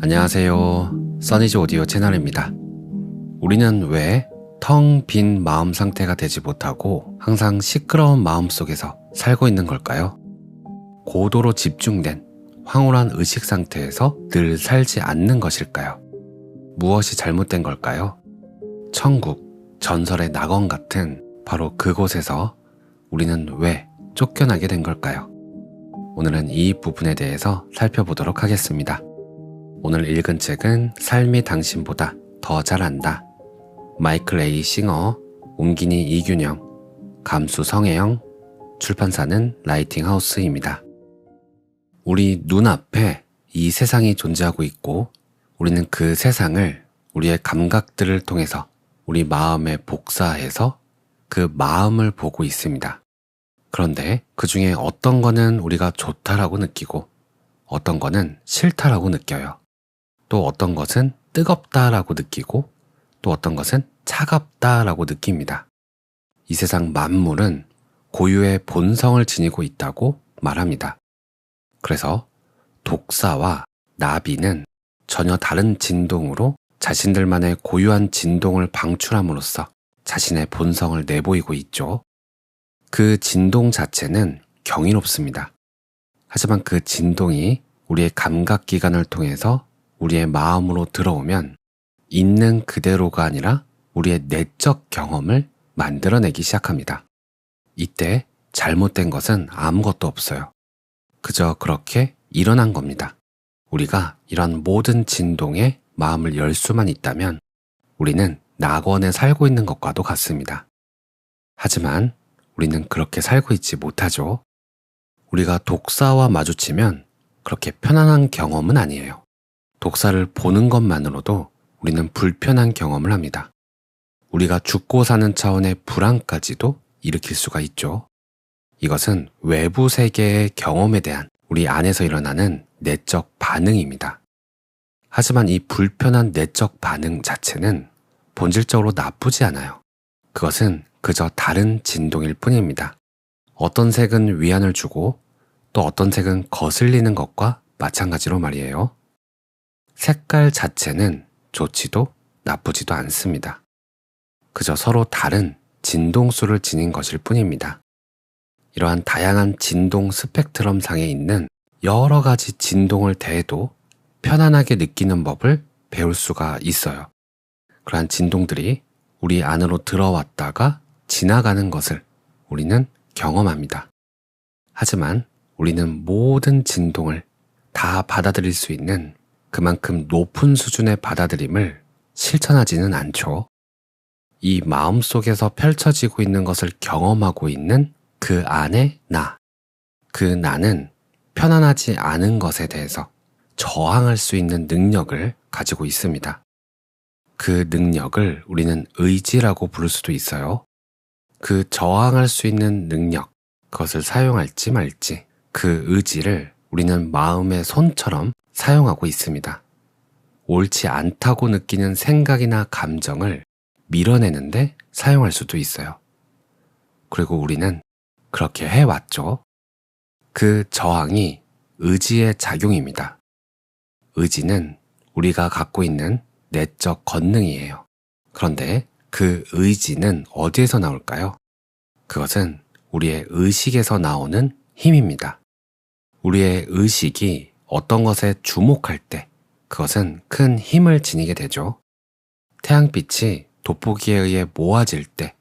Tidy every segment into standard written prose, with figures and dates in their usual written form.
안녕하세요. 써니즈 오디오 채널입니다. 우리는 왜 텅 빈 마음 상태가 되지 못하고 항상 시끄러운 마음 속에서 살고 있는 걸까요? 고도로 집중된 황홀한 의식 상태에서 늘 살지 않는 것일까요? 무엇이 잘못된 걸까요? 천국, 전설의 낙원 같은 바로 그곳에서 우리는 왜 쫓겨나게 된 걸까요? 오늘은 이 부분에 대해서 살펴보도록 하겠습니다. 오늘 읽은 책은 삶이 당신보다 더 잘한다. 마이클 A. 싱어, 옹기니 이균영, 감수 성혜영, 출판사는 라이팅하우스입니다. 우리 눈앞에 이 세상이 존재하고 있고 우리는 그 세상을 우리의 감각들을 통해서 우리 마음에 복사해서 그 마음을 보고 있습니다. 그런데 그 중에 어떤 거는 우리가 좋다라고 느끼고 어떤 거는 싫다라고 느껴요. 또 어떤 것은 뜨겁다라고 느끼고 또 어떤 것은 차갑다라고 느낍니다. 이 세상 만물은 고유의 본성을 지니고 있다고 말합니다. 그래서 독사와 나비는 전혀 다른 진동으로 자신들만의 고유한 진동을 방출함으로써 자신의 본성을 내보이고 있죠. 그 진동 자체는 경이롭습니다. 하지만 그 진동이 우리의 감각기관을 통해서 우리의 마음으로 들어오면 있는 그대로가 아니라 우리의 내적 경험을 만들어내기 시작합니다. 이때 잘못된 것은 아무것도 없어요. 그저 그렇게 일어난 겁니다. 우리가 이런 모든 진동에 마음을 열 수만 있다면 우리는 낙원에 살고 있는 것과도 같습니다. 하지만 우리는 그렇게 살고 있지 못하죠. 우리가 독사와 마주치면 그렇게 편안한 경험은 아니에요. 독사를 보는 것만으로도 우리는 불편한 경험을 합니다. 우리가 죽고 사는 차원의 불안까지도 일으킬 수가 있죠. 이것은 외부 세계의 경험에 대한 우리 안에서 일어나는 내적 반응입니다. 하지만 이 불편한 내적 반응 자체는 본질적으로 나쁘지 않아요. 그것은 그저 다른 진동일 뿐입니다. 어떤 색은 위안을 주고 또 어떤 색은 거슬리는 것과 마찬가지로 말이에요. 색깔 자체는 좋지도 나쁘지도 않습니다. 그저 서로 다른 진동수를 지닌 것일 뿐입니다. 이러한 다양한 진동 스펙트럼 상에 있는 여러 가지 진동을 대해도 편안하게 느끼는 법을 배울 수가 있어요. 그러한 진동들이 우리 안으로 들어왔다가 지나가는 것을 우리는 경험합니다. 하지만 우리는 모든 진동을 다 받아들일 수 있는 그만큼 높은 수준의 받아들임을 실천하지는 않죠. 이 마음속에서 펼쳐지고 있는 것을 경험하고 있는 그 안의 나. 그 나는 편안하지 않은 것에 대해서 저항할 수 있는 능력을 가지고 있습니다. 그 능력을 우리는 의지라고 부를 수도 있어요. 그 저항할 수 있는 능력, 그것을 사용할지 말지 그 의지를 우리는 마음의 손처럼 사용하고 있습니다. 옳지 않다고 느끼는 생각이나 감정을 밀어내는데 사용할 수도 있어요. 그리고 우리는 그렇게 해왔죠. 그 저항이 의지의 작용입니다. 의지는 우리가 갖고 있는 내적 권능이에요. 그런데 그 의지는 어디에서 나올까요? 그것은 우리의 의식에서 나오는 힘입니다. 우리의 의식이 어떤 것에 주목할 때 그것은 큰 힘을 지니게 되죠. 태양빛이 돋보기에 의해 모아질 때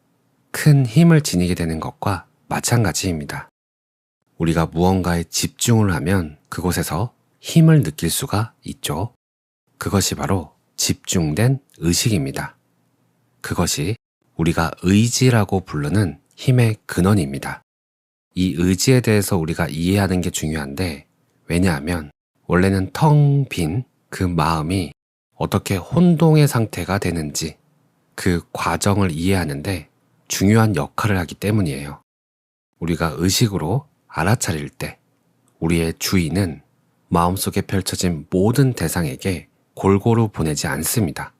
큰 힘을 지니게 되는 것과 마찬가지입니다. 우리가 무언가에 집중을 하면 그곳에서 힘을 느낄 수가 있죠. 그것이 바로 집중된 의식입니다. 그것이 우리가 의지라고 부르는 힘의 근원입니다. 이 의지에 대해서 우리가 이해하는 게 중요한데 왜냐하면 원래는 텅 빈 그 마음이 어떻게 혼동의 상태가 되는지 그 과정을 이해하는데 중요한 역할을 하기 때문이에요. 우리가 의식으로 알아차릴 때 우리의 주의는 마음속에 펼쳐진 모든 대상에게 골고루 보내지 않습니다.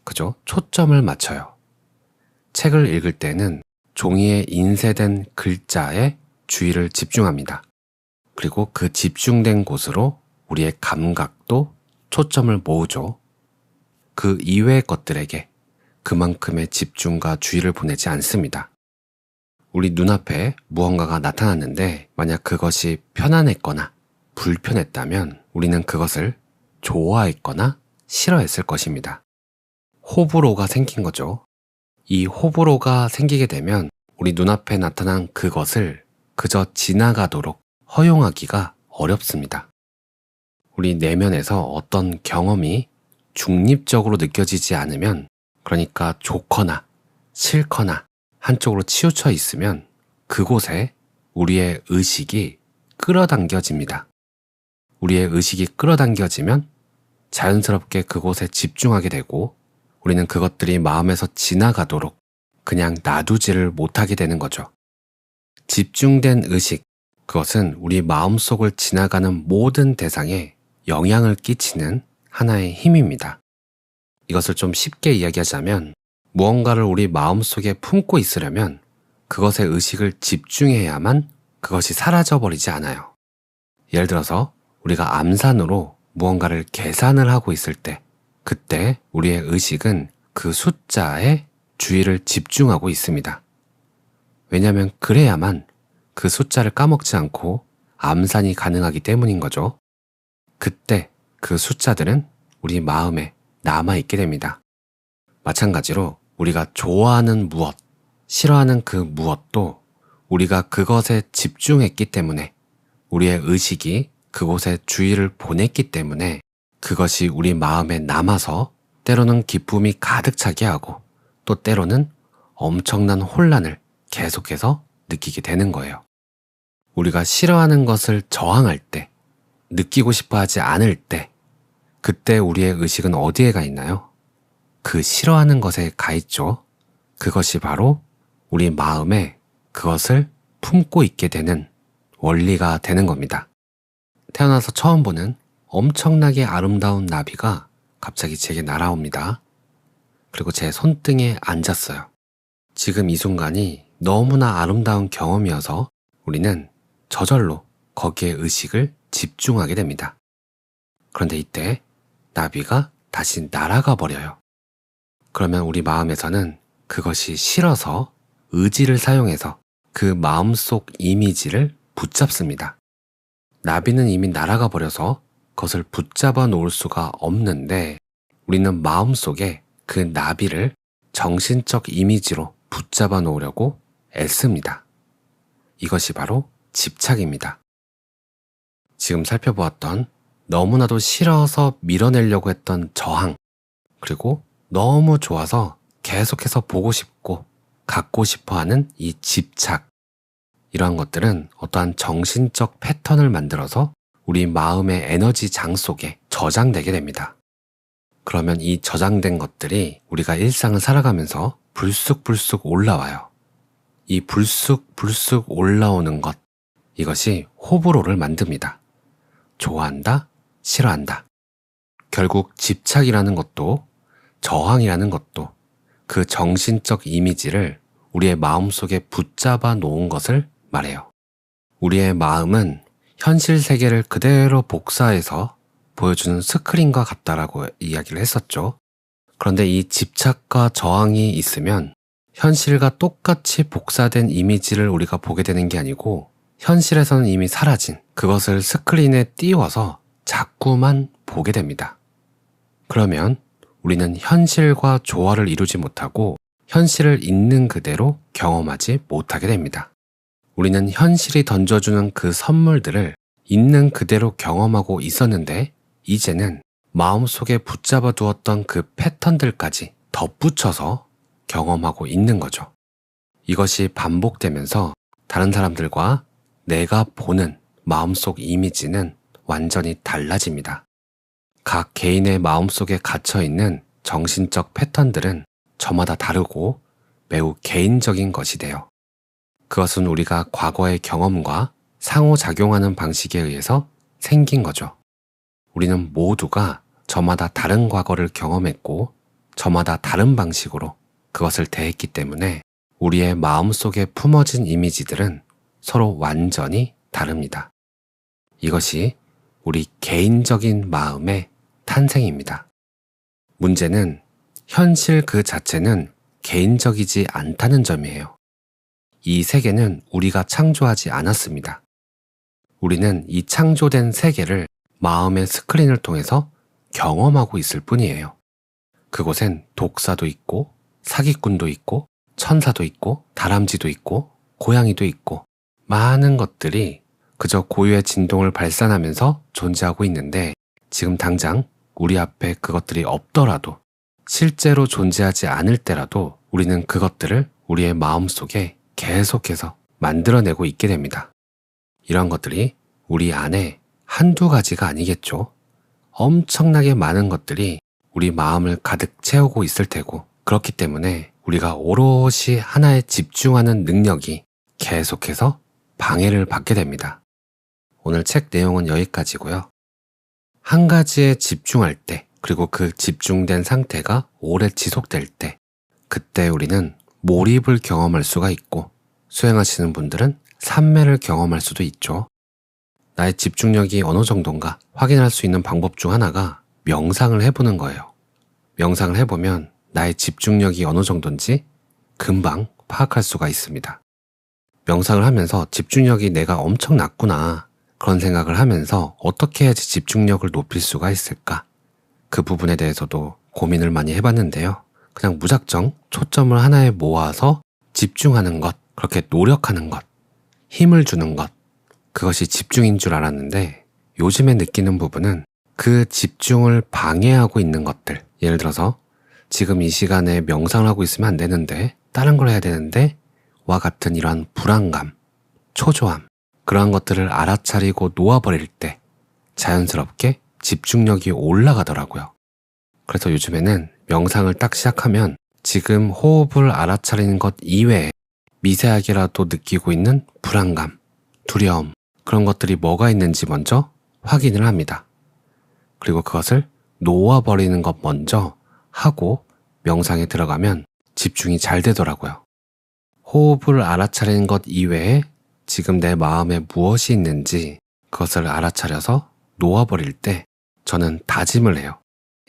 그저 초점을 맞춰요. 책을 읽을 때는 종이에 인쇄된 글자에 주의를 집중합니다. 그리고 그 집중된 곳으로 우리의 감각도 초점을 모으죠. 그 이외의 것들에게 그만큼의 집중과 주의를 보내지 않습니다. 우리 눈앞에 무언가가 나타났는데 만약 그것이 편안했거나 불편했다면 우리는 그것을 좋아했거나 싫어했을 것입니다. 호불호가 생긴 거죠. 이 호불호가 생기게 되면 우리 눈앞에 나타난 그것을 그저 지나가도록 허용하기가 어렵습니다. 우리 내면에서 어떤 경험이 중립적으로 느껴지지 않으면, 그러니까 좋거나 싫거나 한쪽으로 치우쳐 있으면 그곳에 우리의 의식이 끌어당겨집니다. 우리의 의식이 끌어당겨지면 자연스럽게 그곳에 집중하게 되고 우리는 그것들이 마음에서 지나가도록 그냥 놔두지를 못하게 되는 거죠. 집중된 의식, 그것은 우리 마음속을 지나가는 모든 대상에 영향을 끼치는 하나의 힘입니다. 이것을 좀 쉽게 이야기하자면 무언가를 우리 마음속에 품고 있으려면 그것에 의식을 집중해야만 그것이 사라져버리지 않아요. 예를 들어서 우리가 암산으로 무언가를 계산을 하고 있을 때 그때 우리의 의식은 그 숫자에 주의를 집중하고 있습니다. 왜냐하면 그래야만 그 숫자를 까먹지 않고 암산이 가능하기 때문인 거죠. 그때 그 숫자들은 우리 마음에 남아있게 됩니다. 마찬가지로 우리가 좋아하는 무엇, 싫어하는 그 무엇도 우리가 그것에 집중했기 때문에 우리의 의식이 그곳에 주의를 보냈기 때문에 그것이 우리 마음에 남아서 때로는 기쁨이 가득 차게 하고 또 때로는 엄청난 혼란을 계속해서 느끼게 되는 거예요. 우리가 싫어하는 것을 저항할 때, 느끼고 싶어 하지 않을 때, 그때 우리의 의식은 어디에 가 있나요? 그 싫어하는 것에 가 있죠. 그것이 바로 우리 마음에 그것을 품고 있게 되는 원리가 되는 겁니다. 태어나서 처음 보는 엄청나게 아름다운 나비가 갑자기 제게 날아옵니다. 그리고 제 손등에 앉았어요. 지금 이 순간이 너무나 아름다운 경험이어서 우리는 저절로 거기에 의식을 집중하게 됩니다. 그런데 이때 나비가 다시 날아가 버려요. 그러면 우리 마음에서는 그것이 싫어서 의지를 사용해서 그 마음속 이미지를 붙잡습니다. 나비는 이미 날아가 버려서 그것을 붙잡아 놓을 수가 없는데 우리는 마음속에 그 나비를 정신적 이미지로 붙잡아 놓으려고 애씁니다. 이것이 바로 집착입니다. 지금 살펴보았던 너무나도 싫어서 밀어내려고 했던 저항, 그리고 너무 좋아서 계속해서 보고 싶고 갖고 싶어 하는 이 집착, 이러한 것들은 어떠한 정신적 패턴을 만들어서 우리 마음의 에너지 장 속에 저장되게 됩니다. 그러면 이 저장된 것들이 우리가 일상을 살아가면서 불쑥불쑥 올라와요. 이 불쑥불쑥 올라오는 것, 이것이 호불호를 만듭니다. 좋아한다, 싫어한다. 결국 집착이라는 것도 저항이라는 것도 그 정신적 이미지를 우리의 마음속에 붙잡아 놓은 것을 말해요. 우리의 마음은 현실 세계를 그대로 복사해서 보여주는 스크린과 같다라고 이야기를 했었죠. 그런데 이 집착과 저항이 있으면 현실과 똑같이 복사된 이미지를 우리가 보게 되는 게 아니고 현실에서는 이미 사라진 그것을 스크린에 띄워서 자꾸만 보게 됩니다. 그러면 우리는 현실과 조화를 이루지 못하고 현실을 있는 그대로 경험하지 못하게 됩니다. 우리는 현실이 던져주는 그 선물들을 있는 그대로 경험하고 있었는데 이제는 마음속에 붙잡아 두었던 그 패턴들까지 덧붙여서 경험하고 있는 거죠. 이것이 반복되면서 다른 사람들과 내가 보는 마음속 이미지는 완전히 달라집니다. 각 개인의 마음속에 갇혀있는 정신적 패턴들은 저마다 다르고 매우 개인적인 것이 돼요. 그것은 우리가 과거의 경험과 상호작용하는 방식에 의해서 생긴 거죠. 우리는 모두가 저마다 다른 과거를 경험했고 저마다 다른 방식으로 그것을 대했기 때문에 우리의 마음속에 품어진 이미지들은 서로 완전히 다릅니다. 이것이 우리 개인적인 마음의 탄생입니다. 문제는 현실 그 자체는 개인적이지 않다는 점이에요. 이 세계는 우리가 창조하지 않았습니다. 우리는 이 창조된 세계를 마음의 스크린을 통해서 경험하고 있을 뿐이에요. 그곳엔 독사도 있고 사기꾼도 있고 천사도 있고 다람쥐도 있고 고양이도 있고 많은 것들이 그저 고유의 진동을 발산하면서 존재하고 있는데 지금 당장 우리 앞에 그것들이 없더라도 실제로 존재하지 않을 때라도 우리는 그것들을 우리의 마음속에 계속해서 만들어내고 있게 됩니다. 이런 것들이 우리 안에 한두 가지가 아니겠죠. 엄청나게 많은 것들이 우리 마음을 가득 채우고 있을 테고 그렇기 때문에 우리가 오롯이 하나에 집중하는 능력이 계속해서 방해를 받게 됩니다. 오늘 책 내용은 여기까지고요. 한 가지에 집중할 때 그리고 그 집중된 상태가 오래 지속될 때 그때 우리는 몰입을 경험할 수가 있고 수행하시는 분들은 산매를 경험할 수도 있죠. 나의 집중력이 어느 정도인가 확인할 수 있는 방법 중 하나가 명상을 해보는 거예요. 명상을 해보면 나의 집중력이 어느 정도인지 금방 파악할 수가 있습니다. 명상을 하면서 집중력이 내가 엄청 낮구나 그런 생각을 하면서 어떻게 해야지 집중력을 높일 수가 있을까? 그 부분에 대해서도 고민을 많이 해봤는데요. 그냥 무작정 초점을 하나에 모아서 집중하는 것, 그렇게 노력하는 것, 힘을 주는 것, 그것이 집중인 줄 알았는데 요즘에 느끼는 부분은 그 집중을 방해하고 있는 것들, 예를 들어서 지금 이 시간에 명상을 하고 있으면 안 되는데 다른 걸 해야 되는데 와 같은 이러한 불안감, 초조함, 그러한 것들을 알아차리고 놓아버릴 때 자연스럽게 집중력이 올라가더라고요. 그래서 요즘에는 명상을 딱 시작하면 지금 호흡을 알아차리는 것 이외에 미세하게라도 느끼고 있는 불안감, 두려움, 그런 것들이 뭐가 있는지 먼저 확인을 합니다. 그리고 그것을 놓아버리는 것 먼저 하고 명상에 들어가면 집중이 잘 되더라고요. 호흡을 알아차리는 것 이외에 지금 내 마음에 무엇이 있는지 그것을 알아차려서 놓아버릴 때 저는 다짐을 해요.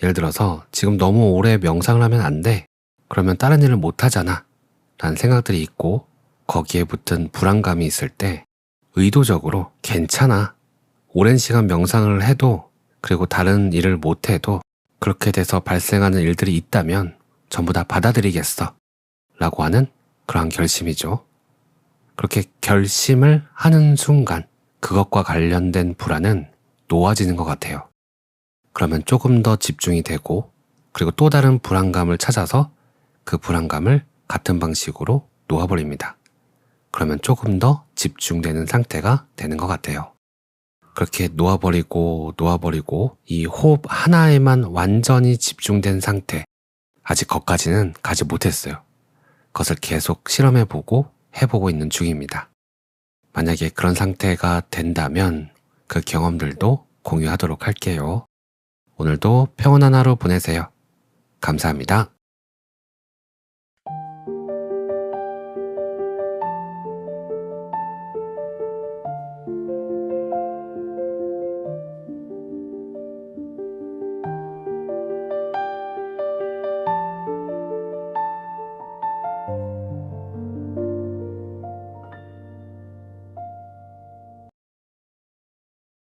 예를 들어서 지금 너무 오래 명상을 하면 안 돼. 그러면 다른 일을 못 하잖아. 라는 생각들이 있고 거기에 붙은 불안감이 있을 때 의도적으로 괜찮아. 오랜 시간 명상을 해도 그리고 다른 일을 못 해도 그렇게 돼서 발생하는 일들이 있다면 전부 다 받아들이겠어. 라고 하는 그러한 결심이죠. 그렇게 결심을 하는 순간 그것과 관련된 불안은 놓아지는 것 같아요. 그러면 조금 더 집중이 되고 그리고 또 다른 불안감을 찾아서 그 불안감을 같은 방식으로 놓아버립니다. 그러면 조금 더 집중되는 상태가 되는 것 같아요. 그렇게 놓아버리고 이 호흡 하나에만 완전히 집중된 상태, 아직 거기까지는 가지 못했어요. 그것을 계속 실험해보고 해보고 있는 중입니다. 만약에 그런 상태가 된다면 그 경험들도 공유하도록 할게요. 오늘도 평온한 하루 보내세요. 감사합니다.